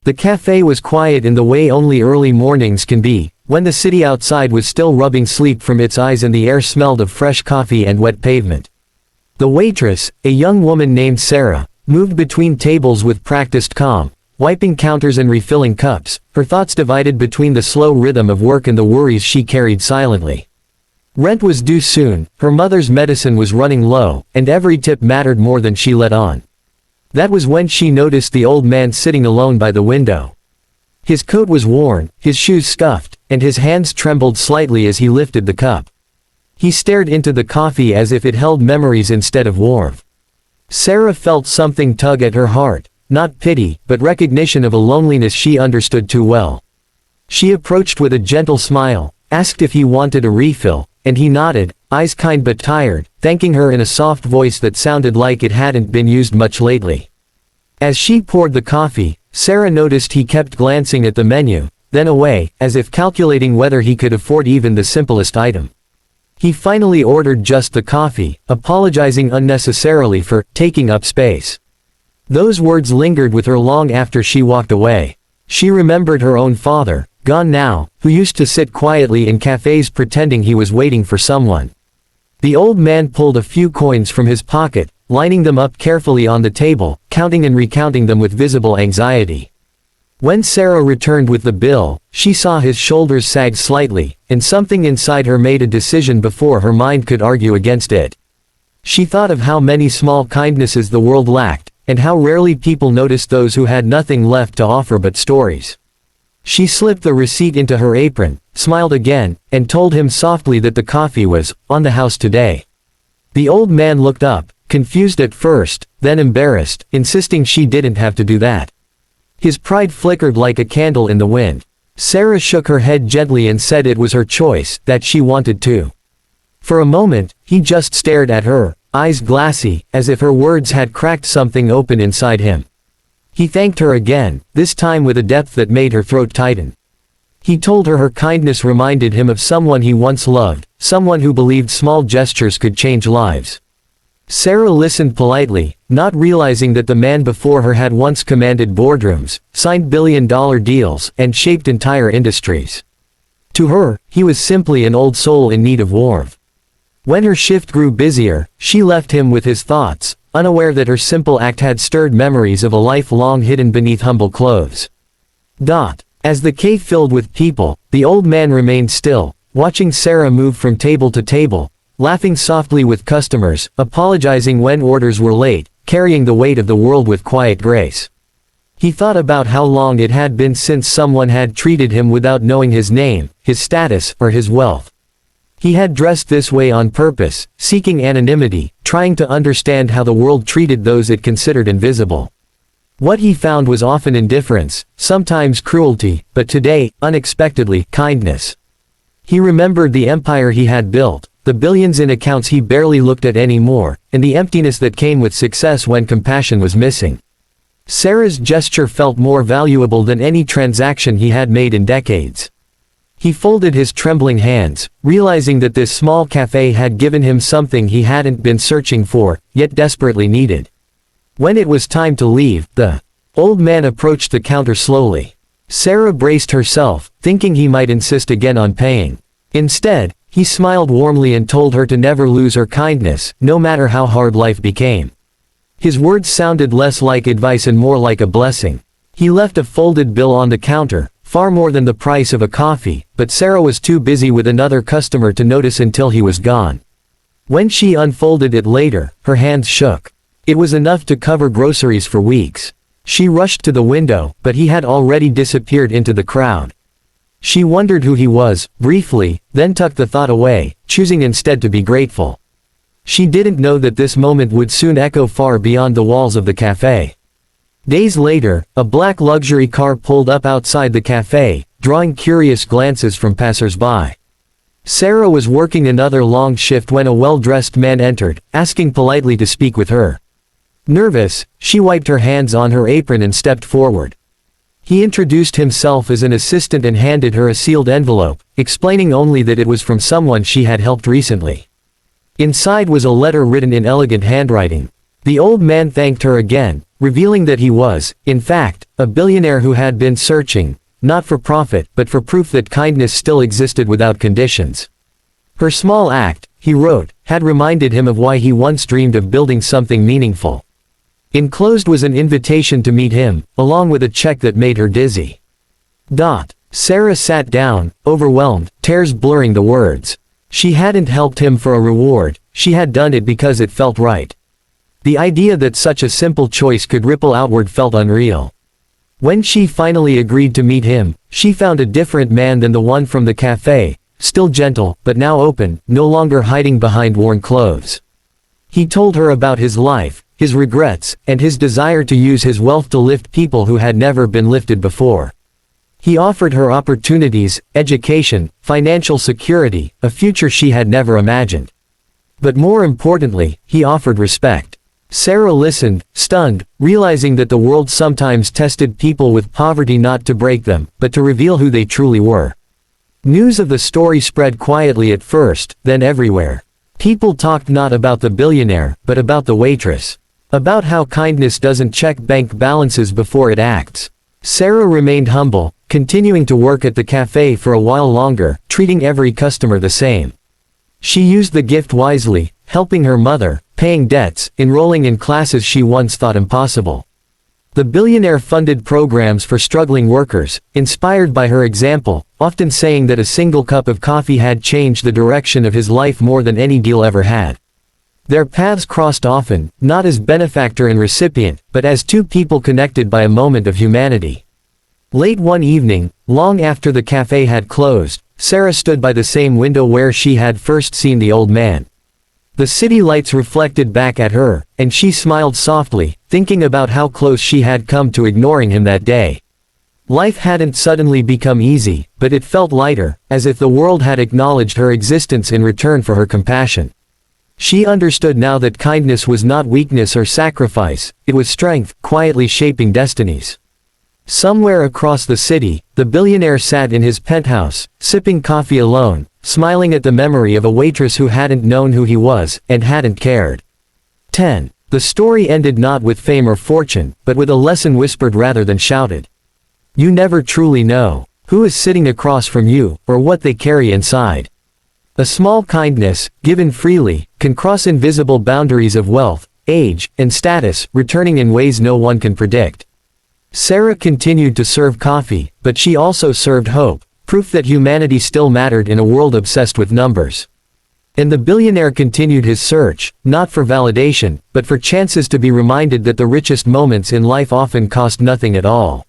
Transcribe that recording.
The cafe was quiet in the way only early mornings can be, when the city outside was still rubbing sleep from its eyes and the air smelled of fresh coffee and wet pavement. The waitress, a young woman named Sarah, moved between tables with practiced calm, wiping counters and refilling cups, her thoughts divided between the slow rhythm of work and the worries she carried silently. Rent was due soon, her mother's medicine was running low, and every tip mattered more than she let on. That was when she noticed the old man sitting alone by the window. His coat was worn, his shoes scuffed, and his hands trembled slightly as he lifted the cup. He stared into the coffee as if it held memories instead of warmth. Sarah felt something tug at her heart, not pity, but recognition of a loneliness she understood too well. She approached with a gentle smile, asked if he wanted a refill, and he nodded, eyes kind but tired, thanking her in a soft voice that sounded like it hadn't been used much lately. As she poured the coffee, Sarah noticed he kept glancing at the menu, then away, as if calculating whether he could afford even the simplest item. He finally ordered just the coffee, apologizing unnecessarily for taking up space. Those words lingered with her long after she walked away. She remembered her own father, gone now, who used to sit quietly in cafes pretending he was waiting for someone. The old man pulled a few coins from his pocket, lining them up carefully on the table, counting and recounting them with visible anxiety. When Sarah returned with the bill, she saw his shoulders sag slightly, and something inside her made a decision before her mind could argue against it. She thought of how many small kindnesses the world lacked, and how rarely people noticed those who had nothing left to offer but stories. She slipped the receipt into her apron, smiled again, and told him softly that the coffee was on the house today. The old man looked up, confused at first, then embarrassed, insisting she didn't have to do that. His pride flickered like a candle in the wind. Sarah shook her head gently and said it was her choice, that she wanted to. For a moment, he just stared at her, eyes glassy, as if her words had cracked something open inside him. He thanked her again, this time with a depth that made her throat tighten. He told her kindness reminded him of someone he once loved, someone who believed small gestures could change lives. Sarah listened politely, not realizing that the man before her had once commanded boardrooms, signed billion-dollar deals, and shaped entire industries. To her, he was simply an old soul in need of warmth. When her shift grew busier, she left him with his thoughts, unaware that her simple act had stirred memories of a life long hidden beneath humble clothes. As the cave filled with people, the old man remained still, watching Sarah move from table to table, laughing softly with customers, apologizing when orders were late, carrying the weight of the world with quiet grace. He thought about how long it had been since someone had treated him without knowing his name, his status, or his wealth. He had dressed this way on purpose, seeking anonymity, trying to understand how the world treated those it considered invisible. What he found was often indifference, sometimes cruelty, but today, unexpectedly, kindness. He remembered the empire he had built, the billions in accounts he barely looked at anymore, and the emptiness that came with success when compassion was missing. Sarah's gesture felt more valuable than any transaction he had made in decades. He folded his trembling hands, realizing that this small cafe had given him something he hadn't been searching for, yet desperately needed. When it was time to leave, the old man approached the counter slowly. Sarah braced herself, thinking he might insist again on paying. Instead, he smiled warmly and told her to never lose her kindness, no matter how hard life became. His words sounded less like advice and more like a blessing. He left a folded bill on the counter, far more than the price of a coffee, but Sarah was too busy with another customer to notice until he was gone. When she unfolded it later, her hands shook. It was enough to cover groceries for weeks. She rushed to the window, but he had already disappeared into the crowd. She wondered who he was, briefly, then tucked the thought away, choosing instead to be grateful. She didn't know that this moment would soon echo far beyond the walls of the cafe. Days later, a black luxury car pulled up outside the cafe, drawing curious glances from passers-by. Sarah was working another long shift when a well-dressed man entered, asking politely to speak with her. Nervous, she wiped her hands on her apron and stepped forward. He introduced himself as an assistant and handed her a sealed envelope, explaining only that it was from someone she had helped recently. Inside was a letter written in elegant handwriting. The old man thanked her again, revealing that he was, in fact, a billionaire who had been searching, not for profit but for proof that kindness still existed without conditions. Her small act, he wrote, had reminded him of why he once dreamed of building something meaningful. Enclosed was an invitation to meet him, along with a check that made her dizzy. Sarah sat down, overwhelmed, tears blurring the words. She hadn't helped him for a reward, she had done it because it felt right. The idea that such a simple choice could ripple outward felt unreal. When she finally agreed to meet him, she found a different man than the one from the café, still gentle, but now open, no longer hiding behind worn clothes. He told her about his life, his regrets, and his desire to use his wealth to lift people who had never been lifted before. He offered her opportunities, education, financial security, a future she had never imagined. But more importantly, he offered respect. Sarah listened, stunned, realizing that the world sometimes tested people with poverty not to break them, but to reveal who they truly were. News of the story spread quietly at first, then everywhere. People talked not about the billionaire, but about the waitress. About how kindness doesn't check bank balances before it acts. Sarah remained humble, continuing to work at the cafe for a while longer, treating every customer the same. She used the gift wisely, helping her mother, paying debts, enrolling in classes she once thought impossible. The billionaire funded programs for struggling workers, inspired by her example, often saying that a single cup of coffee had changed the direction of his life more than any deal ever had. Their paths crossed often, not as benefactor and recipient, but as two people connected by a moment of humanity. Late one evening, long after the cafe had closed, Sarah stood by the same window where she had first seen the old man. The city lights reflected back at her, and she smiled softly, thinking about how close she had come to ignoring him that day. Life hadn't suddenly become easy, but it felt lighter, as if the world had acknowledged her existence in return for her compassion. She understood now that kindness was not weakness or sacrifice, it was strength, quietly shaping destinies. Somewhere across the city, the billionaire sat in his penthouse, sipping coffee alone, smiling at the memory of a waitress who hadn't known who he was, and hadn't cared. 10. The story ended not with fame or fortune, but with a lesson whispered rather than shouted. You never truly know who is sitting across from you, or what they carry inside. A small kindness, given freely, can cross invisible boundaries of wealth, age, and status, returning in ways no one can predict. Sarah continued to serve coffee, but she also served hope, proof that humanity still mattered in a world obsessed with numbers. And the billionaire continued his search, not for validation, but for chances to be reminded that the richest moments in life often cost nothing at all.